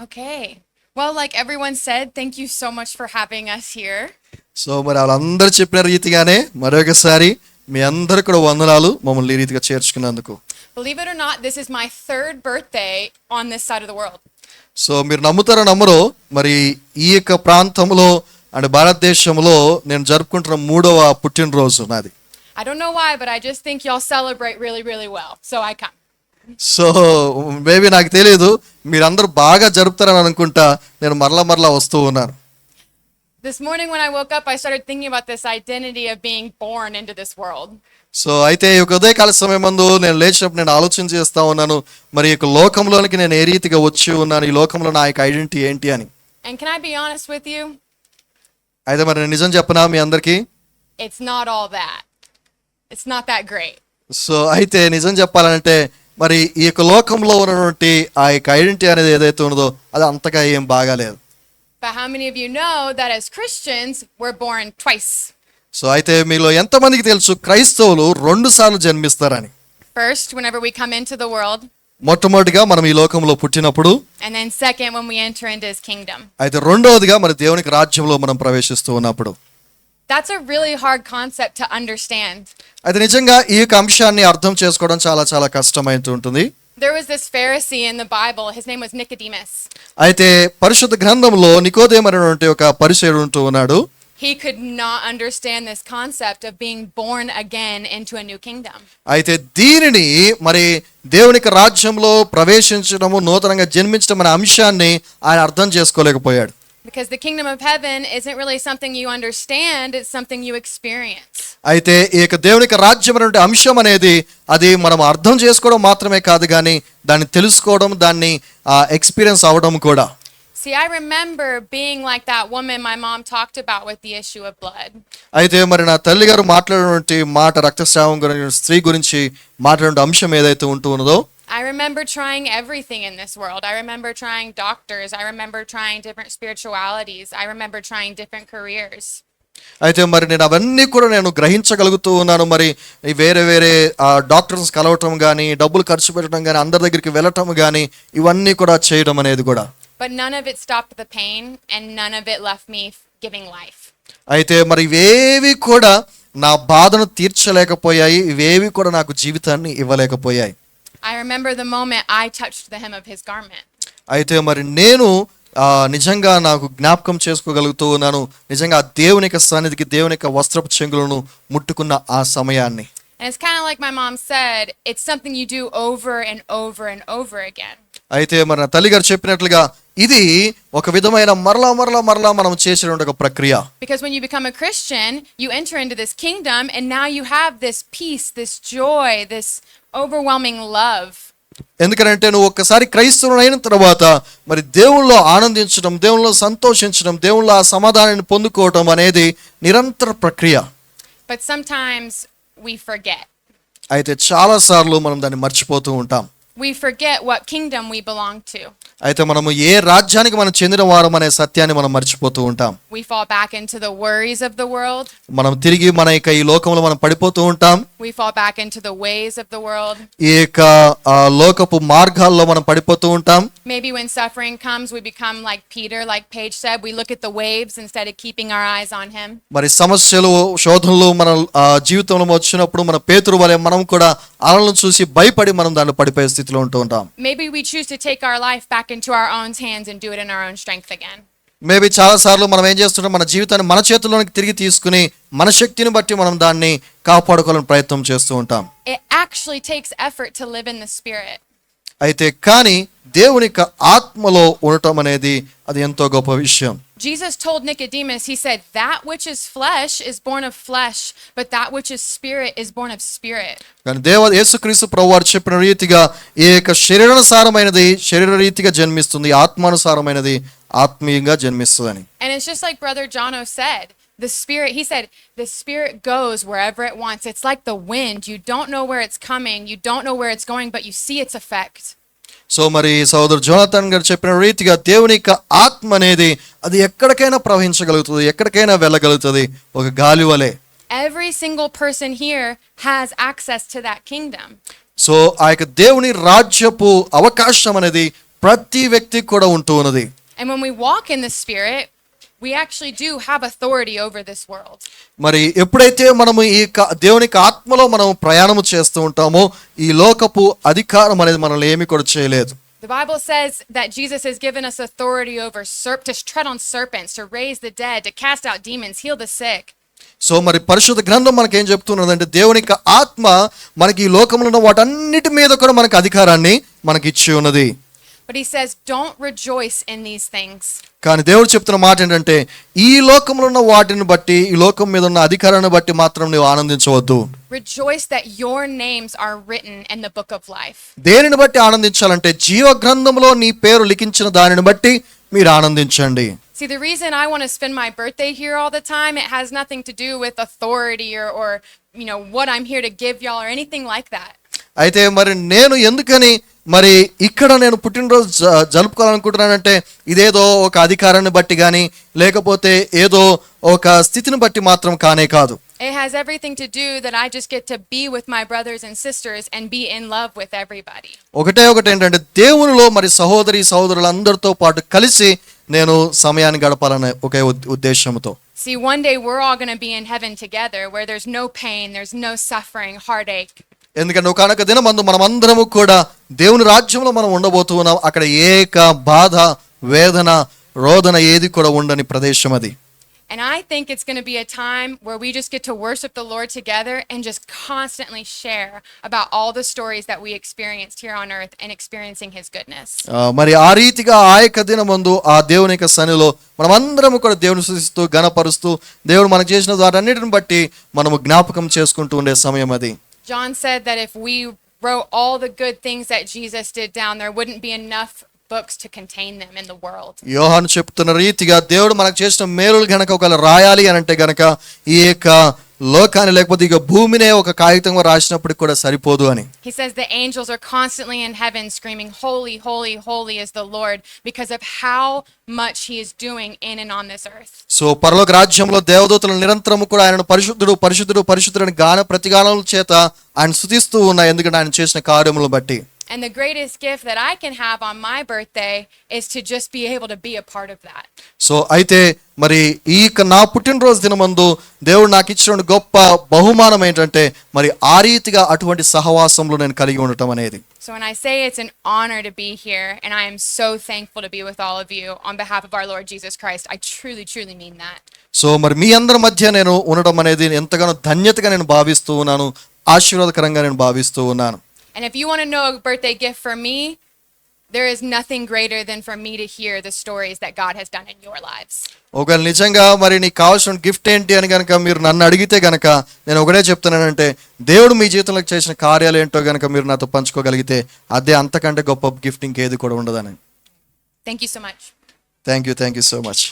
Okay. Well, like everyone said, thank you so much for having us here. So మరి వాళ్ళందరూ చెప్పిన రీతిగానే మరొకసారి మీ అందరు కూడా వందనాలు మమ్మల్ని ఈ రీతిగా చేర్చుకున్నందుకు. Believe it or not, this is my third birthday on this side of the world. So మీరు నమ్ముతారో నమ్మరో మరి ఈ యొక్క ప్రాంతంలో అంటే భారతదేశంలో నేను జరుపుకుంటున్న 3వ పుట్టినరోజు నాది. I don't know why, but I just think y'all celebrate really, really well. So I come. So maybe నాకు తెలియదు మీరందరూ బాగా జరుపుతారని అనుకుంటా నేను మరలా వస్తూ ఉన్నాను. This morning when I woke up, I started thinking about this identity of being born into this world. So అయితే ఈ యొక్క ఉదయకాల సమయం ముందు నేను లేచినప్పుడు నేను ఆలోచన చేస్తా ఉన్నాను మరి ఈ యొక్క లోకంలోనికి నేను ఏ రీతిగా వచ్చి ఉన్నాను, ఈ లోకంలో నా యొక్క ఐడెంటిటీ ఏంటి అని. And can I be honest with you? అయితే మరి నేను నిజం చెప్పనా మీ అందరికీ? It's not all that. It's not that great. So అయితే నిజం చెప్పాలంటే మరి ఈ యొక్క లోకంలో ఉన్నటువంటి ఆ యొక్క ఐడెంటిటీ అనేది ఏదైతే ఉన్నదో అది అంతగా ఏం బాగాలేదు. But how many of you know that as Christians, we're born twice? So అయితే మీలో ఎంతమందికి తెలుసు క్రైస్తవులు 2 సార్లు జన్మిస్తారని? First, whenever we come into the world, మొట్టమొదటిగా మనం ఈ లోకంలో పుట్టినప్పుడు, and then second, when we enter into his kingdom. అయితే రెండవదిగా మన దేవునికి రాజ్యంలో మనం ప్రవేశిస్తూ ఉన్నప్పుడు. That's a really hard concept to understand. అయితే నిజంగా ఈ యొక్క అంశాన్ని అర్థం చేసుకోవడం చాలా కష్టమైతే ఉంటుంది. There was this Pharisee in the Bible. His name was Nicodemus. అయితే పరిశుద్ధ గ్రంథంలో నికోదేము అనేటువంటి ఒక పరిసయ్యుడు ఉంటూ ఉన్నాడు. He could not understand this concept of being born again into a new kingdom. అయితే దీనిని మరి దేవునికి రాజ్యంలో ప్రవేశించడము, నూతనంగా జన్మించడం అనే అంశాన్ని ఆయన అర్థం చేసుకోలేకపోయాడు. Because the kingdom of heaven isn't really something you understand, it's something you experience. అయితే ఈ యొక్క దేవునికి రాజ్యం అనేటువంటి అంశం అనేది అది మనం అర్థం చేసుకోవడం మాత్రమే కాదు కానీ దాన్ని తెలుసుకోవడం, దాన్ని ఎక్స్పీరియన్స్ అవ్వడం కూడా. See, I remember being like that woman my mom talked about with the issue of blood. అయితే మరి నా తల్లి గారు మాట్లాడినటువంటి మాట రక్తస్రావం గురించి, స్త్రీ గురించి మాట్లాడే అంశం ఏదైతే ఉంటూ ఉన్నదో, I remember trying everything in this world. I remember trying doctors. I remember trying different spiritualities. I remember trying different careers. అయితే మరి నేను అవన్నీ కూడా నేను గ్రహించగలుగుతూ ఉన్నాను. మరి వేరే డాక్టర్స్ కలవటం కానీ, డబ్బులు ఖర్చు పెట్టడం కానీ, అందరి దగ్గరికి వెళ్ళటం కానీ, ఇవన్నీ కూడా చేయడం అనేది కూడా. But none of it stopped the pain and none of it left me giving life. అయితే మరి ఇవేవి కూడా నా బాధను తీర్చలేకపోయాయి, ఇవేవి కూడా నాకు జీవితాన్ని ఇవ్వలేకపోయాయి. I remember the moment I touched the hem of his garment. అయితే మరి నేను నిజంగా నాకు జ్ఞాపకం చేసుకోగలుగుతూ ఉన్నాను నిజంగా దేవుని యొక్క సన్నిధికి, దేవుని యొక్క వస్త్రపు చెంగులను ముట్టుకున్న ఆ సమయాన్ని. And it's kind of like my mom said, it's something you do over and over and over again. అయితే మరి నా తల్లి గారు చెప్పినట్లుగా ఇది ఒక విధమైన మరలా మనం చేసే ఒక ప్రక్రియ. Because when you become a Christian, you enter into this kingdom and now you have this peace, this joy, this overwhelming love. ఎందుకంటే నువ్వు ఒక్కసారి క్రైస్తవుడు అయిన తర్వాత మరి దేవుళ్ళో ఆనందించడం, దేవుళ్ళో సంతోషించడం, దేవుళ్ళో ఆ సమాధానాన్ని పొందుకోవటం అనేది నిరంతర ప్రక్రియ. But sometimes we forget. అయితే చాలా సార్లు మనం దాన్ని మర్చిపోతూ ఉంటాం. We forget what kingdom we belong to. అయితే మనము ఏ రాజ్యానికి మనం చెందిన వారం అనే సత్యాన్ని మనం మర్చిపోతూ ఉంటాం. We fall back into the worries of the world. మనం తిరిగి మన యొక్క ఈ లోకంలో మనం పడిపోతూ ఉంటాం. We fall back into the ways of the world. ఈ యొక్క లోకపు మార్గాల్లో మనం పడిపోతూ ఉంటాం. Maybe when suffering comes, we become like Peter, like Paige said, we look at the waves instead of keeping our eyes on him. మరి సమస్యలు, శోధనలు మన జీవితంలో వచ్చినప్పుడు మన పేతురు వలె మనం కూడా అలలను చూసి భయపడి మనం దాంట్లో పడిపోయే స్థితిలో ఉంటూ ఉంటాం. Maybe we choose to take our life back into our own hands and do it in our own strength again. Maybe చాలా సార్లు మనం ఏం చేస్తుంటాం, మన జీవితాన్ని మన చేతుల్లోనికి తిరిగి తీసుకుని మన శక్తిని బట్టి మనం దాన్ని కాపాడుకోవాలని ప్రయత్నం చేస్తూ ఉంటాం. It actually takes effort to live in the spirit. అయితే కానీ దేవుని యొక్క ఆత్మలో ఉండటం అనేది అది ఎంతో గొప్ప విషయం. Jesus told Nicodemus, he said, that which is flesh is born of flesh, but that which is spirit is born of spirit. కానీ యేసుక్రీస్తు ప్రభువారు చెప్పిన రీతిగా ఈ యొక్క శరీరానుసారమైనది శరీర రీతిగా జన్మిస్తుంది, ఆత్మానుసారమైనది ఆత్మీయంగా జన్మిస్తుందని. And it's just like Brother Jono said, the spirit, he said, the spirit goes wherever it wants. It's like the wind. You don't know where it's coming. You don't know where it's going, but you see its effect. So మరి సోదరు Jonathan గారు చెప్పిన రీతిగా దేవుని యొక్క ఆత్మ అనేది అది ఎక్కడికైనా ప్రవహించగలుగుతుంది, ఎక్కడికైనా వెళ్ళగలుగుతుంది, ఒక గాలి వలె. Every single person here has access to that kingdom. So ఆ యొక్క దేవుని రాజ్యపు అవకాశం అనేది ప్రతి వ్యక్తికి కూడా ఉంటూ ఉన్నది. And when we walk in the Spirit, we actually do have authority over this world. మరి ఎప్పుడైతే మనము ఈ దేవునికి ఆత్మలో మనం ప్రయాణము చేస్తూ ఉంటామో ఈ లోకపు అధికారం అనేది మనల్ని ఏమీ కూడా చేయలేదు. The Bible says that Jesus has given us authority over to tread on serpents, to raise the dead, to cast out demons, heal the sick. So మరి పరిశుద్ధ గ్రంథం మనకేం చెప్తున్నదంటే దేవునికి ఆత్మ మనకి ఈ లోకంలో ఉన్న వాటన్నిటి మీద కూడా మనకు అధికారాన్ని మనకి ఇచ్చి ఉన్నది. But he says, don't rejoice in these things. కానీ దేవుడు చెప్తున్న మాట ఏంటంటే ఈ లోకంలో ఉన్న వాటిని బట్టి ఈ లోకం మీద ఉన్న అధికారాన్ని బట్టి మాత్రం నువ్వు ఆనందించవద్దు. Rejoice that your names are written in the book of life. దేనిని బట్టి ఆనందించాలంటే జీవ గ్రంథంలో నీ పేరు లిఖించిన దానిని బట్టి మీరు ఆనందించండి. See, the reason I want to spend my birthday here all the time, it has nothing to do with authority or what I'm here to give y'all or anything like that. అయితే మరి నేను ఎందుకని మరి ఇక్కడ నేను పుట్టినరోజు జరుపుకోవాలనుకుంటున్నానంటే ఇదేదో ఒక అధికారాన్ని బట్టి కానీ లేకపోతే ఏదో ఒక స్థితిని బట్టి మాత్రం కానే కాదు. It has everything to do that I just get to be with my brothers and sisters and be in love with everybody. ఒకటి ఏంటంటే దేవునిలో మరి సహోదరులందరితో పాటు కలిసి నేను సమయాన్ని గడపాలనే ఒకే ఉద్దేశంతో. See, one day we're all going to be in heaven together where there's no pain, there's no suffering, heartache. ఎందుకంటే ఒకనొక దినమందు మనమందరము కూడా దేవుని రాజ్యంలో మనం ఉండబోతూ ఉన్నాం. అక్కడ ఏక బాధ వేదన రోదన ఏది కూడా ఉండని ప్రదేశం అది. And I think it's going to be a time where we just get to worship the Lord together and just constantly share about all the stories that we experienced here on earth and experiencing his goodness. మరి ఆ రీతిగా ఆ యొక్క దినమందు ఆ దేవుని యొక్క సన్నిధిలో మనమందరం కూడా దేవుని స్తుతిస్తూ గణపరుస్తూ దేవుడు మనకు చేసిన వాటన్నిటిని బట్టి మనము జ్ఞాపకం చేసుకుంటూ ఉండే సమయం అది. John said that if we wrote all the good things that Jesus did down, there wouldn't be enough books to contain them in the world. యోహాను చెప్తున్న రీతిగా దేవుడు మనకు చేసిన మేలులు గనక ఒకవేళ రాయాలి అని అంటే గనక ఈ యొక్క లోకాన్ని లేకపోతే ఇక భూమినే ఒక కాగితంగా రాసినప్పుడు కూడా సరిపోదు అని. He says the angels are constantly in heaven screaming, holy, holy, holy is the Lord, because of how much he is doing in and on this earth. So పరలోక రాజ్యంలో దేవదూతలు నిరంతరము కూడా ఆయనను పరిశుద్ధుడు పరిశుద్ధుడు పరిశుద్ధుడని గాన ప్రతిగానముల చేత ఆయన స్తుతిస్తూ ఉన్నాయి, ఎందుకంటే ఆయన చేసిన కార్యములను బట్టి. And the greatest gift that I can have on my birthday is to just be able to be a part of that. So అయితే మరి ఈ నా పుట్టినరోజు దినమందు దేవుడు నాకు ఇచ్చిన గొప్ప బహుమానం ఏంటంటే మరి ఆ రీతిగా అటువంటి సహవాసంలో నేను కలిగి ఉండటం అనేది. So when I say it's an honor to be here and I am so thankful to be with all of you on behalf of our Lord Jesus Christ, I truly, truly mean that. So మరి మీ అందరి మధ్య నేను ఉండడం అనేది ఎంతగానో ధన్యతగా నేను భావిస్తూ ఉన్నాను, ఆశీర్వాదకరంగా నేను భావిస్తూ ఉన్నాను. And if you want to know a birthday gift for me, there is nothing greater than for me to hear the stories that God has done in your lives. ఒకవేళ నిజంగా మరి నీకు కావాల్సిన గిఫ్ట్ ఏంటి అని కనుక మీరు నన్ను అడిగితే గనక నేను ఒకటే చెప్తున్నానంటే దేవుడు మీ జీవితంలో చేసిన కార్యాలు ఏంటో గనక మీరు నాతో పంచుకోగలిగితే అదే అంతకంటే గొప్ప గిఫ్ట్ ఇంకేది కూడా ఉండదని. Thank you so much. Thank you so much.